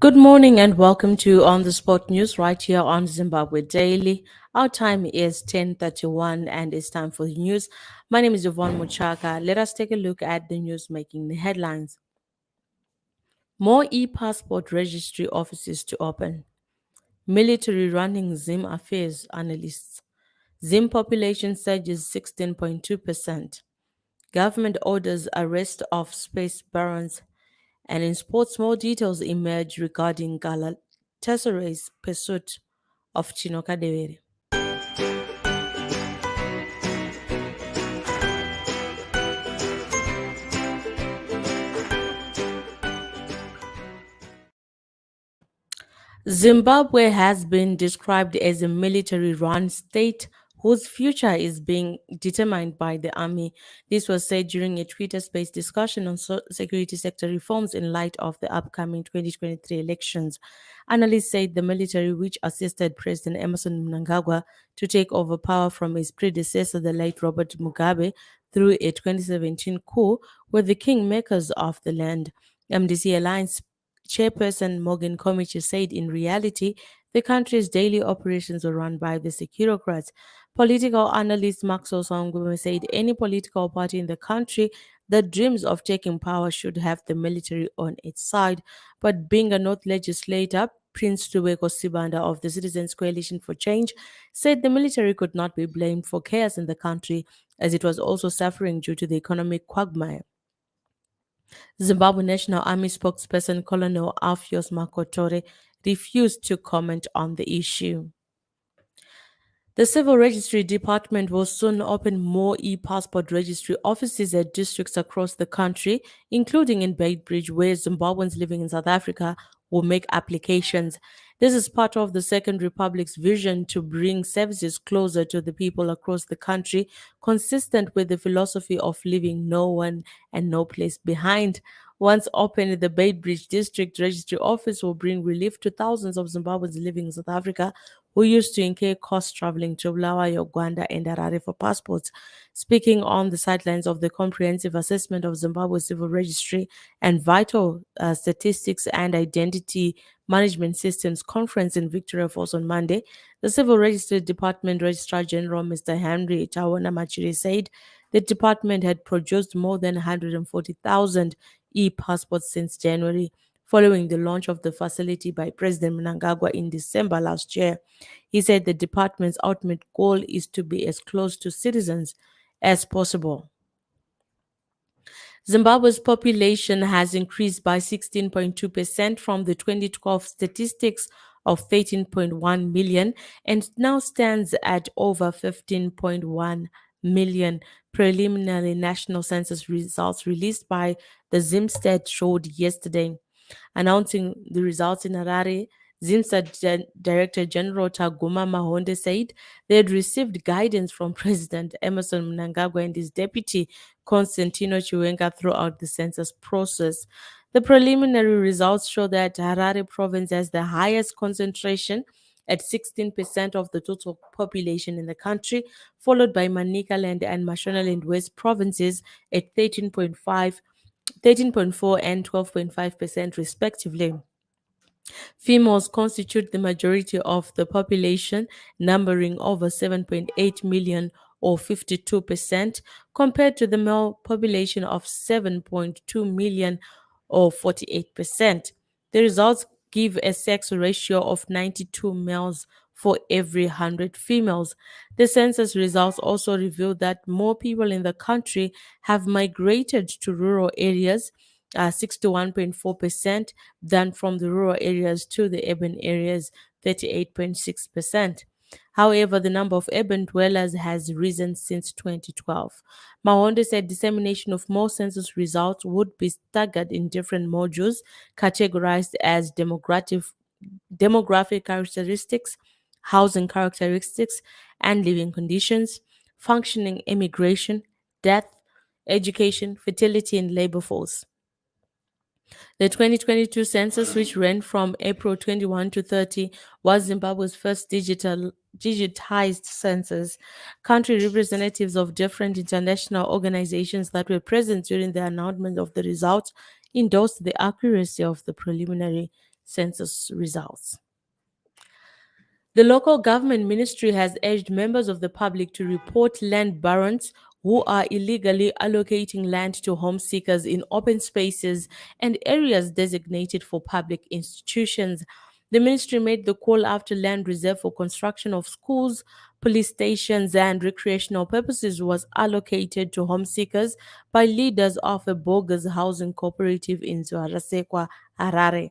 Good morning and welcome to On the Spot News right here on Zimbabwe Daily. Our time is 10:31 and it's time for the news. My name is Yvonne Muchaka. Let us take a look at the news making the headlines. More e-passport registry offices to open. Military running Zim affairs analysts. Zim population surges 16.2%. Government orders arrest of space barons. And in sports, more details emerge regarding Galatasaray's pursuit of Chino Kadewere. Zimbabwe has been described as a military-run state whose future is being determined by the army. This was said during a Twitter-based discussion on security sector reforms in light of the upcoming 2023 elections. Analysts said the military, which assisted President Emerson Mnangagwa to take over power from his predecessor, the late Robert Mugabe, through a 2017 coup, were the kingmakers of the land. MDC Alliance Chairperson Morgan Komichi said in reality, the country's daily operations were run by the securocrats. Political analyst Maxwell Songwe said any political party in the country that dreams of taking power should have the military on its side. But being a North legislator, Prince Tubeko Sibanda of the Citizens Coalition for Change said the military could not be blamed for chaos in the country as it was also suffering due to the economic quagmire. Zimbabwe National Army spokesperson Colonel Alpheus Makotore refused to comment on the issue. The Civil Registry Department will soon open more e-passport registry offices at districts across the country, including in Beitbridge, where Zimbabweans living in South Africa will make applications. This is part of the Second Republic's vision to bring services closer to the people across the country, consistent with the philosophy of leaving no one and no place behind. Once opened, the Beitbridge District Registry Office will bring relief to thousands of Zimbabweans living in South Africa who used to incur costs traveling to Bulawayo, Uganda, and Harare for passports. Speaking on the sidelines of the comprehensive assessment of Zimbabwe's civil registry and vital statistics and identity management systems conference in Victoria Falls on Monday, the Civil Registry Department Registrar General Mr. Henry Tawona Machiri said the department had produced more than 140,000 e-passports since January, following the launch of the facility by President Mnangagwa in December last year. He said the department's ultimate goal is to be as close to citizens as possible. Zimbabwe's population has increased by 16.2% from the 2012 statistics of 13.1 million and now stands at over 15.1 million. Preliminary national census results released by the Zimstat showed yesterday. Announcing the results in Harare, ZIMSA Director General Taguma Mahonde said they had received guidance from President Emerson Mnangagwa and his deputy Constantino Chiwenga throughout the census process. The preliminary results show that Harare province has the highest concentration at 16% of the total population in the country, followed by Manicaland and Mashonaland West provinces at 13.4 and 12.5% respectively. Females constitute the majority of the population, numbering over 7.8 million or 52%, compared to the male population of 7.2 million or 48%. The results give a sex ratio of 92 males for every 100 females. The census results also reveal that more people in the country have migrated to rural areas, 61.4%, than from the rural areas to the urban areas, 38.6%. However, the number of urban dwellers has risen since 2012. Mahonde said dissemination of more census results would be staggered in different modules categorized as demographic characteristics, housing characteristics and living conditions, functioning immigration, death, education, fertility, and labor force. The 2022 census, which ran from April 21 to 30, was Zimbabwe's first digitized census. Country representatives of different international organizations that were present during the announcement of the results endorsed the accuracy of the preliminary census results. The local government ministry has urged members of the public to report land barons who are illegally allocating land to home seekers in open spaces and areas designated for public institutions. The ministry made the call after land reserved for construction of schools, police stations, and recreational purposes was allocated to home seekers by leaders of a bogus housing cooperative in Zuarasekwa, Harare.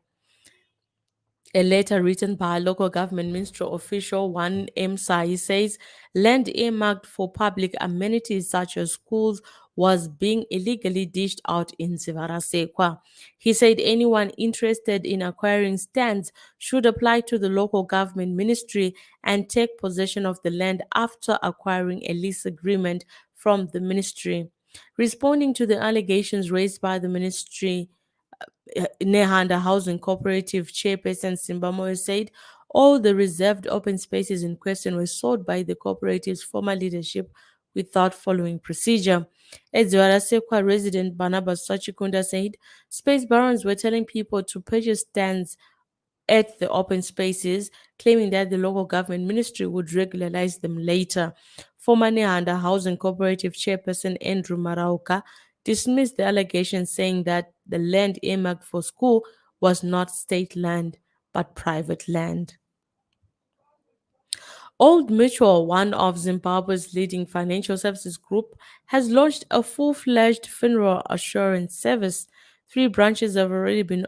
A letter written by a local government ministry official, one M. Sai, says land earmarked for public amenities such as schools was being illegally dished out in Sivarasekwa. He said anyone interested in acquiring stands should apply to the local government ministry and take possession of the land after acquiring a lease agreement from the ministry. Responding to the allegations raised by the ministry, Nehanda Housing Cooperative chairperson Simbamoyo said all the reserved open spaces in question were sold by the cooperative's former leadership without following procedure. Edziwara Sekwa resident Barnabas Sachikunda said space barons were telling people to purchase stands at the open spaces, claiming that the local government ministry would regularize them later. Former Nehanda Housing Cooperative chairperson Andrew Marauka dismissed the allegation, saying that the land earmarked for school was not state land but private land. Old Mutual, one of Zimbabwe's leading financial services group, has launched a full-fledged funeral assurance service. Three branches have already been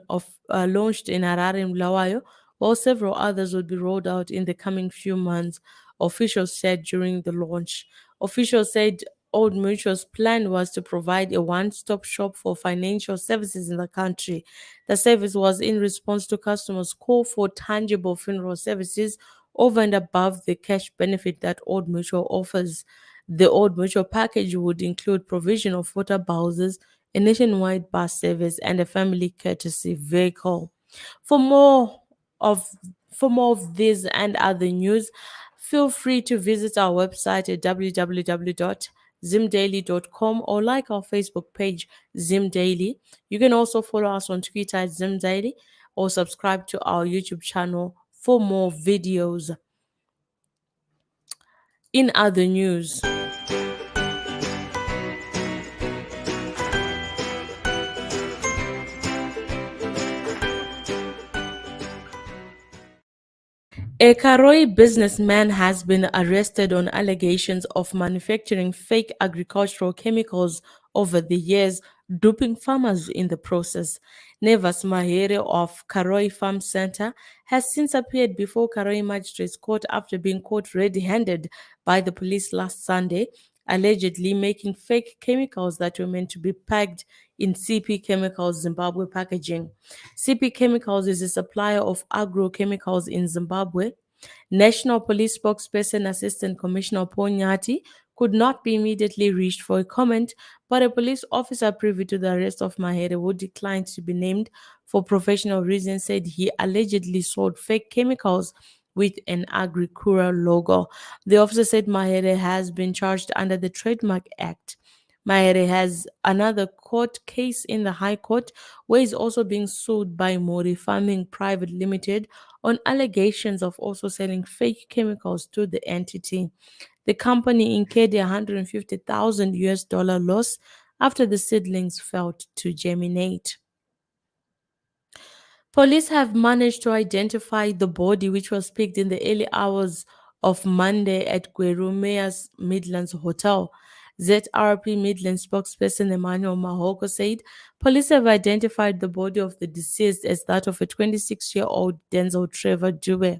launched in Harare and Bulawayo, while several others will be rolled out in the coming few months, officials said during the launch. Officials said Old Mutual's plan was to provide a one-stop shop for financial services in the country. The service was in response to customers' call for tangible funeral services over and above the cash benefit that Old Mutual offers. The Old Mutual package would include provision of water bowsers, a nationwide bus service, and a family courtesy vehicle. For more of for more of this and other news, feel free to visit our website at www.zimdaily.com or like our Facebook page Zimdaily. You can also follow us on Twitter at Zimdaily or subscribe to our YouTube channel for more videos. In other news, a Karoi businessman has been arrested on allegations of manufacturing fake agricultural chemicals over the years, duping farmers in the process. Nevas Mahere of Karoi Farm Center has since appeared before Karoi Magistrates Court after being caught red-handed by the police last Sunday, allegedly making fake chemicals that were meant to be packed in CP Chemicals Zimbabwe packaging. CP Chemicals is a supplier of agrochemicals in Zimbabwe. National Police spokesperson Assistant Commissioner Ponyati could not be immediately reached for a comment, but a police officer privy to the arrest of Mahere, who declined to be named for professional reasons, said he allegedly sold fake chemicals with an Agricura logo. The officer said Mahere has been charged under the Trademark Act. Mahere has another court case in the High Court where he's also being sued by Mori Farming Private Limited on allegations of also selling fake chemicals to the entity. The company incurred a 150,000 US dollar loss after the seedlings failed to germinate. Police have managed to identify the body, which was picked in the early hours of Monday at Gwerumea's Midlands Hotel. ZRP Midlands spokesperson Emmanuel Mahoko said police have identified the body of the deceased as that of a 26-year-old Denzel Trevor Dube.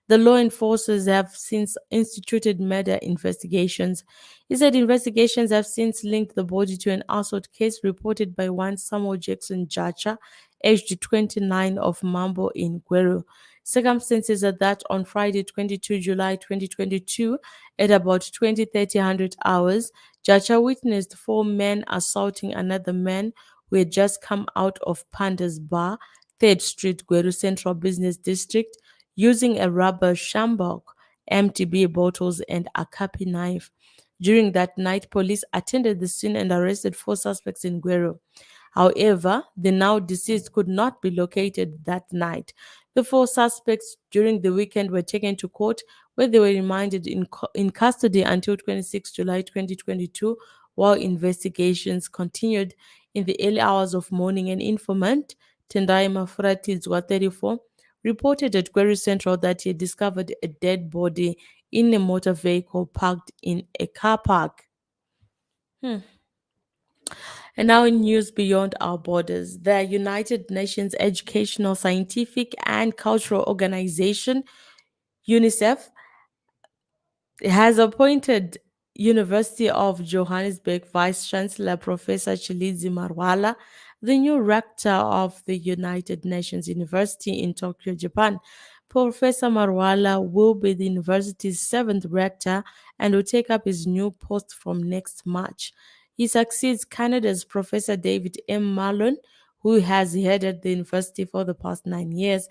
The law enforcers have since instituted murder investigations. He said investigations have since linked the body to an assault case reported by one Samuel Jackson Jacha, aged 29, of Mambo in Gweru. Circumstances are that on Friday, 22 July 2022, at about 20:30 hours, Jacha witnessed four men assaulting another man who had just come out of Panda's Bar, 3rd Street, Gweru Central Business District, using a rubber shambok, empty beer bottles, and a kapi knife. During that night, police attended the scene and arrested four suspects in Gweru. However, the now deceased could not be located that night. The four suspects during the weekend were taken to court, where they were remanded in custody until 26 July 2022, while investigations continued. In the early hours of morning, an informant, Tendai Mafurati 34, reported at Query Central that he had discovered a dead body in a motor vehicle parked in a car park. Hmm. And now, in news beyond our borders, the United Nations Educational, Scientific, and Cultural Organization, UNICEF, has appointed University of Johannesburg Vice Chancellor Professor Chilizi Marwala the new rector of the United Nations University in Tokyo, Japan. Professor Marwala will be the university's seventh rector and will take up his new post from next March. He succeeds Canada's Professor David M. Malone, who has headed the university for the past 9 years.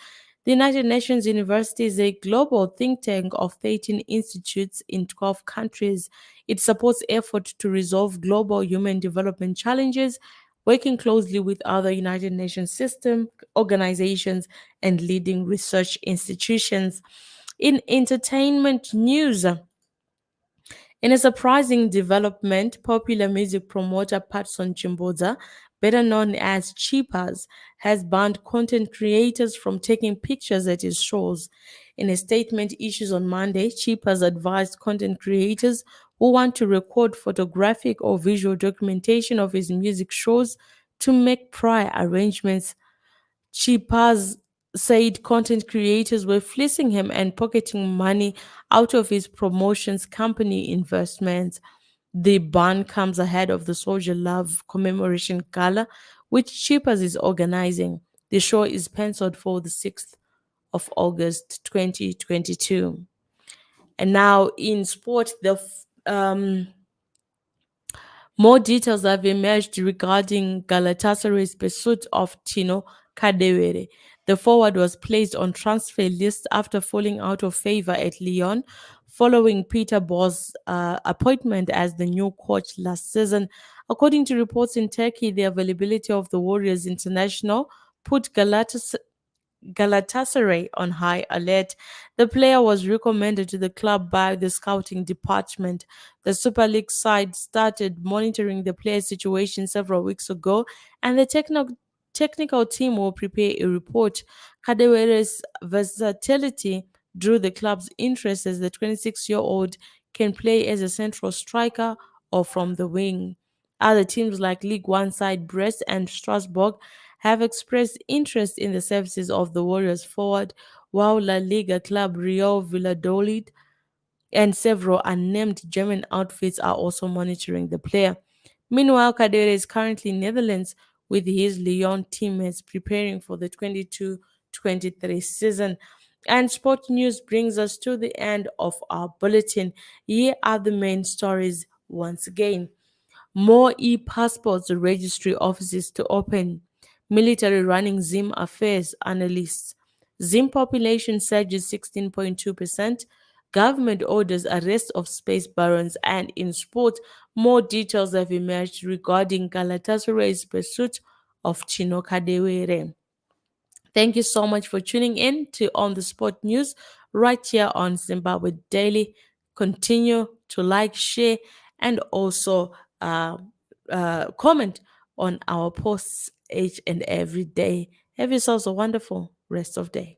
The United Nations University is a global think tank of 13 institutes in 12 countries. It supports efforts to resolve global human development challenges, working closely with other United Nations system organizations and leading research institutions. In entertainment news, in a surprising development, popular music promoter Patson Chimboza, better known as Cheapers, has banned content creators from taking pictures at his shows. In a statement issued on Monday, Cheapers advised content creators who want to record photographic or visual documentation of his music shows to make prior arrangements. Cheapers said content creators were fleecing him and pocketing money out of his promotions company investments. The ban comes ahead of the Soldier Love Commemoration Gala, which Cheapers is organizing. The show is penciled for the 6th of August 2022. And now in sport, more details have emerged regarding Galatasaray's pursuit of Tino Kadewere. The forward was placed on transfer list after falling out of favor at Lyon following Peter Bosz's appointment as the new coach last season. According to reports in Turkey, the availability of the Warriors international put Galatasaray on high alert. The player was recommended to the club by the scouting department. The Super League side started monitoring the player's situation several weeks ago, and the technical team will prepare a report. Kadewere's versatility drew the club's interest as the 26-year-old can play as a central striker or from the wing. Other teams like League One side Brest and Strasbourg have expressed interest in the services of the Warriors forward, while La Liga club Real Valladolid and several unnamed German outfits are also monitoring the player. Meanwhile, Kadere is currently in Netherlands with his Lyon teammates preparing for the 22-23 season. And sport news brings us to the end of our bulletin. Here are the main stories once again. More e-passports registry offices to open. Military running Zim affairs analysts. Zim population surges 16.2%. Government orders arrest of space barons. And in sport, more details have emerged regarding Galatasaray's pursuit of Chino Kadewere. Thank you so much for tuning in to On the Spot News right here on Zimbabwe Daily. Continue to like, share, and also comment on our posts each and every day. Have yourselves a wonderful rest of day.